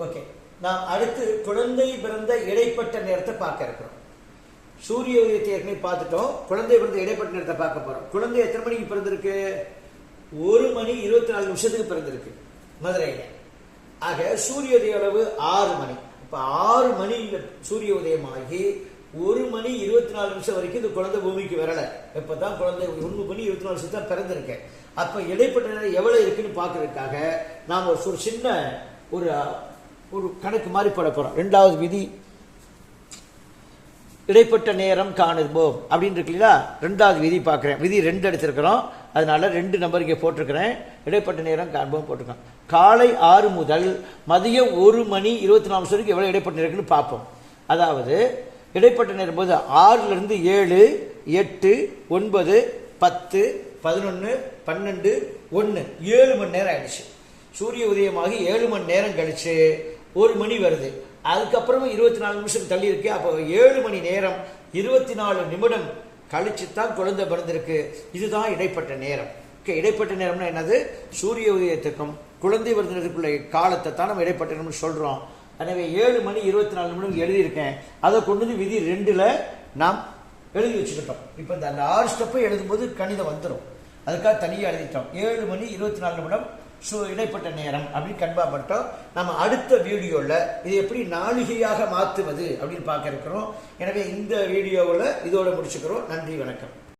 Okay, நாம் அடுத்து குழந்தை பிறந்த இடைப்பட்ட நேரத்தை பார்க்க இருக்கிறோம். சூரிய உதயத்தை ஏற்கனவே பார்த்துட்டோம். குழந்தை பிறந்த இடைப்பட்ட நேரத்தை பார்க்க போறோம். குழந்தை எத்தனை மணிக்கு பிறந்திருக்கு? 1:24 பிறந்திருக்கு மதுரையில. ஆக சூரிய உதய அளவு 6 மணி. இப்ப 6 மணி சூரிய உதயமாகி 1:24 வரைக்கும் இந்த குழந்தை பூமிக்கு வரல. இப்பதான் குழந்தை 1:24 தான் பிறந்திருக்கேன். அப்ப இடைப்பட்ட நேரம் எவ்வளவு இருக்குன்னு பாக்குறதுக்காக நாம் ஒரு சின்ன ஒரு கணக்கு மாதிரி போட போறோம். 2வது விதி, இடைப்பட்ட நேரம் காணுவோம் அப்படின்னு இருக்கு இல்லையா? 2வது விதி பார்க்கிறேன். விதி 2 எடுத்திருக்கிறோம், அதனால 2 நம்பர் இங்கே போட்டிருக்கிறேன். இடைப்பட்ட நேரம் காண்போம் போட்டிருக்கோம். காலை 6 முதல் மதியம் 1:24 வரைக்கும் எவ்வளவு இடைப்பட்ட நேரம் இருக்குன்னு பார்ப்போம். அதாவது இடைப்பட்ட நேரம் போது 6ல இருந்து 7, 8, 9, 10, 11, 12, 1 7 மணி நேரம் ஆயிடுச்சு. சூரிய உதயமாகி 7 மணி நேரம் கழிச்சு 1 மணி வருது. அதுக்கப்புறமா 24 நிமிஷம் தள்ளி இருக்கு. அப்போ 7 மணி நேரம் 24 நிமிடம் கழிச்சு தான் குழந்தை பிறந்திருக்கு. இதுதான் இடைப்பட்ட நேரம். இடைப்பட்ட நேரம்னா என்னது? சூரிய உதயத்துக்கும் குழந்தை பிறந்ததுக்குள்ள காலத்தை தான் நம்ம இடைப்பட்ட நேரம்னு சொல்றோம். எனவே 7:24 நிமிடம் எழுதியிருக்கேன். அதை கொண்டு வந்து விதி 2ல நாம் எழுதி வச்சுக்கிட்டோம். இப்போ இந்த 6 ஸ்டெப்பை எழுதும்போது கணிதம் வந்துடும். அதுக்காக தனியாக எழுதிட்டோம். 7:24 நிமிடம் இடைப்பட்ட நேரம் அப்படின்னு கன்ஃபார்ம். நம்ம அடுத்த வீடியோல இது எப்படி நாளிகையாக மாற்றுவது அப்படின்னு பார்க்க இருக்கிறோம். எனவே இந்த வீடியோவில் இதோட முடிச்சுக்கிறோம். நன்றி, வணக்கம்.